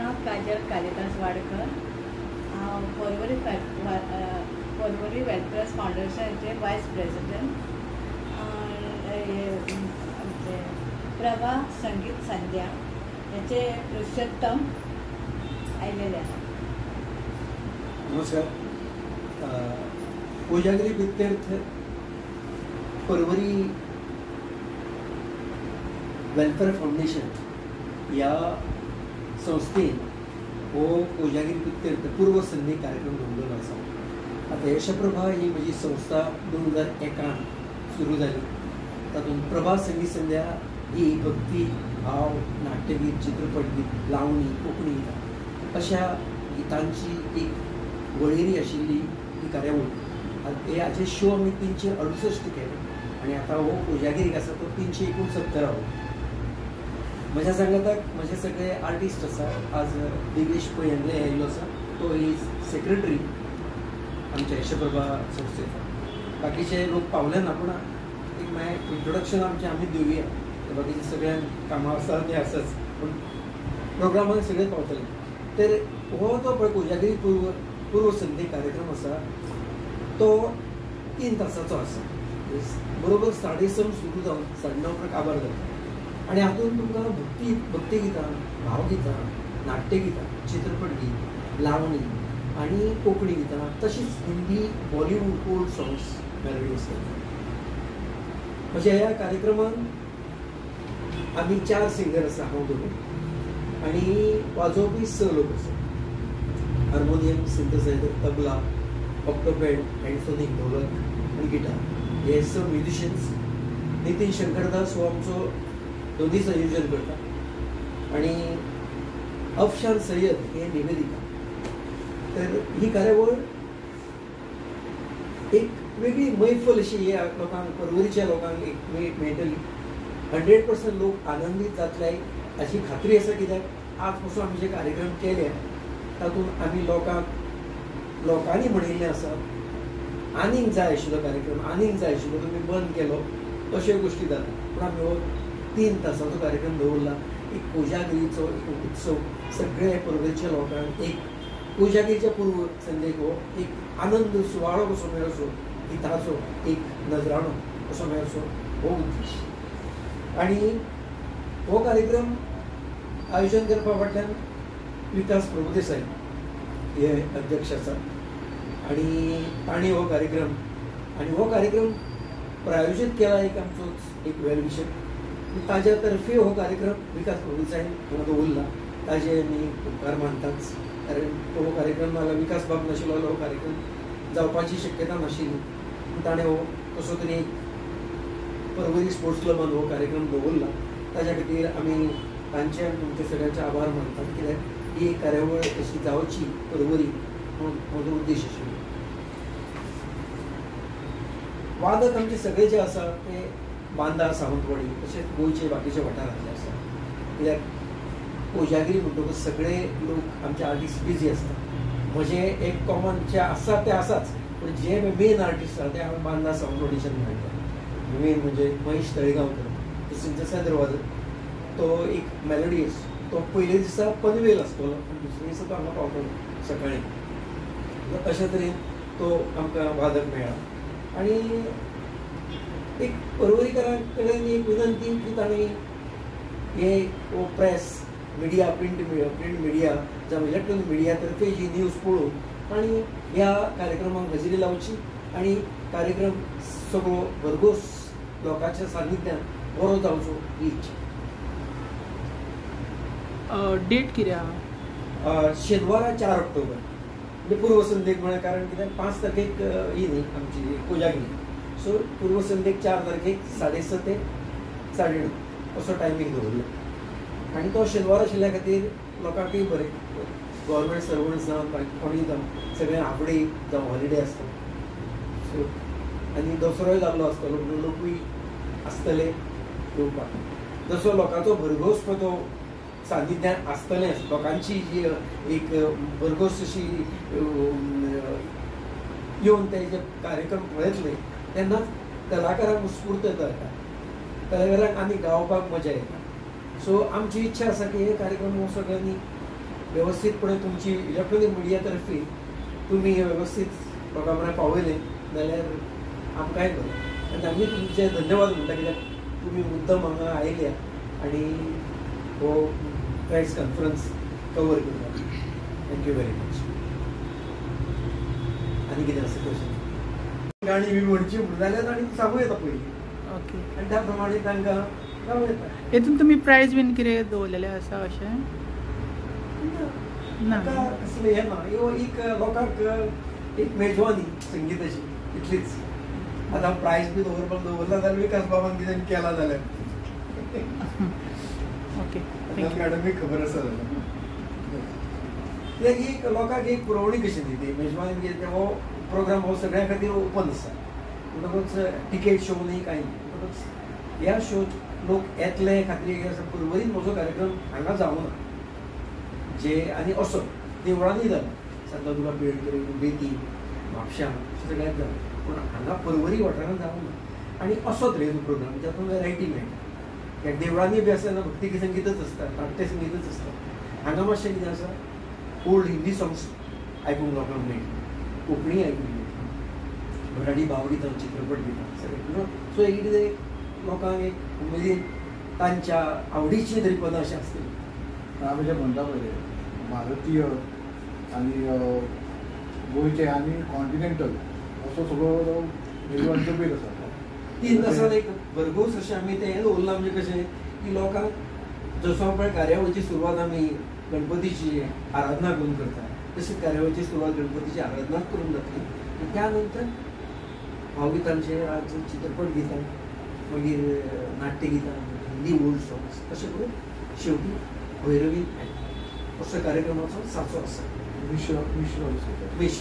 नाव काजल कालिदास वाडकर. हांव पर्वरी वेलफेअर फाउंडेशनाचे वायस प्रेसिडेंट. आमचे प्रभा संगीत संध्या याचे पुरुषोत्तम आयलेले आसा. नमस्कार. कोजागिरी विद्यार्थ पर्वरी वेलफेअर फाउंडेशन या संस्थेन हो कोजागिरी विद्यार्थ पूर्व संधी कार्यक्रम दवरलेलो आसा. आता यशप्रभा ही म्हजी संस्था 2001 सुरू जाली. तातूंत प्रभा संगीत संध्या ही भक्ती भाव नाट्यगीत चित्रपट गीत लावणी कोंकणी गितां अशा गितांची एक वळेरी आशिल्ली ही कार्यावळ. हाचे शो आमी 368 केले आनी आतां हो कोजागिरीक आसा तो 369. म्हज्या सांगाताक म्हजे सगळे आर्टिस्ट आसा. आज दिवेश पै आयिल्लो आसा, तो इज सेक्रेटरी आमच्या यशप्रभा संस्थेचो. बाकीचे लोक पावले ना, पूण एक मागीर इंट्रोडक्शन आमी दिवया. बाकीचे सगळ्यांक कामां आसा ते आसाच, पूण प्रोग्रामाक सगळे पावतले. तर हो जो पळय कोजागिरी पूर्व संधी कार्यक्रम आसा तो 3 तासाचो आसा. बरोबर 6:30 सुरू जावन 9:30 काबार जाता. आनी हातूंत तुमकां भक्तिगितां भावगितां नाट्यगितां चित्रपट गीत लावणी आनी कोंकणी गितां तशीच Hindi Bollywood old songs melody आसतात. म्हणजे ह्या कार्यक्रमान आमी 4 सिंगर आसा, हांव धरून, आनी वाजोवपी 6 लोक आसा. हार्मोनियम सिंथसायझर तबला ऑक्टोपॅड हँडसोनीक ढोलक आनी गिटार हे 6 म्युजिशियन्स. नितीन शंकरदास हो आमचो दोनी संयोजन करता आनी अफशान सय्यद हे निवेदिका. तर ही कार्यावळ एक वेगळी मैफल अशी ह्या लोकांक पर्वरीच्या लोकांक एक मेळटली. 100% लोक आनंदीत जातले अशी खात्री आसा. कित्याक आज पासून आमी जे कार्यक्रम केले तातूंत आमी लोकांनी म्हणिल्लें आसा आनीक जाय आशिल्लो कार्यक्रम आनीक जाय आशिल्लो, तुमी बंद केलो अश्यो गोश्टी जाता. पूण आमी हो 3 तासाचो कार्यक्रम दवरला. एक कोजागिरीचो एक उत्सव सगळ्या पर्वरीच्या लोकांक एक कोजागिरीच्या पूर्व संदेक हो एक आनंद सुवाळो कसो मेळचो, गिताचो एक नजराणो कसो मेळचो हो उद्देश. आनी हो कार्यक्रम आयोजन करपा फाटल्यान विकास प्रभुदेसाय हे अध्यक्ष आसा आनी तांणी हो कार्यक्रम प्रायोजीत केला एक आमचोच एक वेल विशय. ताज्या तर्फे हो कार्यक्रम विकास प्रभुदेसाय हांगा दवरला. ताजे आमी उपकार मानताच. कारण तो कार्यक्रम नाजाल्यार विकास बाब नाशिल्लो जाल्यार हो कार्यक्रम जावपाची शक्यता नाशिल्ली. ताणें हो कसो तरी पर्वरी स्पोर्ट्स क्लबान हो कार्यक्रम दवरला. ताज्या खातीर आमी तांचे आनी तुमचे सगळ्यांचे आभार मानतात. कित्याक ही कार्यावळ अशी जावची पर्वरी म्हणून म्हजो उद्देश आशिल्लो. वादक आमचे सगळे जे आसा ते बांदा सावंतवाडी तशेंच गोंयचे बाकीचे वाठारांतले आसा. कित्याक कोजागिरी म्हणटकूच सगळे लोक आमचे आर्टिस्ट बिजी आसतात. म्हजे एक कॉमन जे आसा ते आसाच, पूण जे मेन आर्टिस्ट आसा ते हांव बांदा सावंतवाडीच्यान मेळटा. मेन म्हणजे महेश तळेगांवकर, तो सिंथसायझर वाजक, तो एक मेलोडियस. तो पयले दिसा पनवेल आसतलो आनी दुसरे दिसा तो हांगा पावतलो सकाळीं. अशे तरेन तो आमकां वादक मेळ्ळा. आनी एक पर्वरीकारां कडेन एक विनंती की तांणी हे प्रेस मिडिया प्रिंट मिडिया जावं इलेक्ट्रॉनीक मिडिया तर्फे जी न्यूज पळोवन आनी ह्या कार्यक्रमाक हजेरी लावची आनी कार्यक्रम सगळो भरघोस लोकांच्या सान्निध्यान बरो जावचो ही इच्छा. डेट कितें आहा? शेनवारा 4 ऑक्टोबर म्हणजे पूर्व संदेक म्हळ्यार. कारण कित्याक 5 तारखेक ही न्ही आमची कोजागिरी. सो पूर्व संदेक 4 तारखेक 6:30 ते 9:30 असो टायमींग दवरलो. आनी तो शेनवार आशिल्ल्या खातीर लोकांकूय बरें. गव्हर्मेंट सर्वंट्स जावं कोणूय जावं सगळे हाफ डे जावं हॉलिडे आसता. सो आनी दसरोय जाल्लो आसतलो म्हणून लोकूय आसतले येवपाक. जसो लोकांचो भरघोस तो सान्निध्यान आसतलेंच. लोकांची जी एक भरघोस अशी येवन ते जे कार्यक्रम पळयतले तेन्नाच कलाकारांक स्फूर्त जाता. कलाकारांक आनी गावपाक मजा येता. सो आमची इच्छा आसा की हे कार्यक्रम हो सगळ्यांनी व्यवस्थितपणे तुमची इलेक्ट्रॉनिक मिडिया तर्फे तुम्ही हे व्यवस्थित लोकां पर्यंत पावयलें जाल्यार आमकांय बरें आनी आमी तुमचे धन्यवाद म्हणटा कित्याक तुमी मुद्दम हांगा आयल्या आनी हो प्रेस कॉन्फरन्स कवर करता. Thank you very much. आनी कितें आसा क्वेश्चन गाणी बी म्हणची म्हणून जाल्यार आनी सांगूं येता पयलीं ओके. आनी त्या प्रमाणे तांकां गावं येता. हेतून तुमी प्रायज बीन कितें दवरलेलें आसा अशें ना? ताका कसलें हें ना. ह्यो एक लोकांक एक मेजवानी संगीताची इतलीच. आतां हांव प्रायज बी दवरला जाल्यार विकास बाबान कितें केला जाल्यार ओके. थँक्यू. मॅडमीक खबर आसा जाल्यार एक लोकांक एक पुरवणी कशी न्ही ती मेजवानी कितें हो प्रोग्राम हो सगळ्यां खातीर ओपन आसा. म्हणटकूच टिकेट शो न्ही कांय न्ही. म्हणटकूच ह्या शोत लोक येतले खातीर कितें आसा परवरीत म्हजो कार्यक्रम हांगा जावं ना. जे आनी असो देवळांनी जाला सांतादुर्गा पेडणेकर बेती म्हापशां सगळ्याक जाला पूण हांगा परवरी वाठारांत जावं ना. आनी असो तरेचो प्रोग्राम जातूंत वेरायटी मेळटा. कित्याक देवळांनी बी आसतना भक्ती संगीतच आसता नाट्य संगीतच आसता. हांगा मातशें कितें आसा ओल्ड हिंदी सॉंग्स आयकूंक लोकांक मेळटा कोंकणी आयकूंक मेळटा मराठी भावगितां चित्रपट गितां सगळें. सो एक कितें लोकांक एक उमेदीन तांच्या आवडीचीं तरी पदां अशीं आसतलीं. आमी जे म्हणटा पळय भारतीय आनी गोंयचे आनी कॉन्टिनेंटल असो सगळो निर्वांचो भेद आसा. तीन दिसांत एक भरघोस अशें आमी तें हें दवरलां म्हणजे कशें की लोकांक जसो पळय कार्यावळीची सुरवात आमी गणपतीची आराधना करून करता तशीच कार्यावळीची सुरवात गणपतीची आराधनाच करून जातली. त्या नंतर भावगितांचे आज चित्रपट गितां मागीर नाट्य गितां हिंदी ओल्ड सॉंग्स तशें करून शेवटी भैरवी असो कार्यक्रमाचो सांचो आसा. मिश्र मिश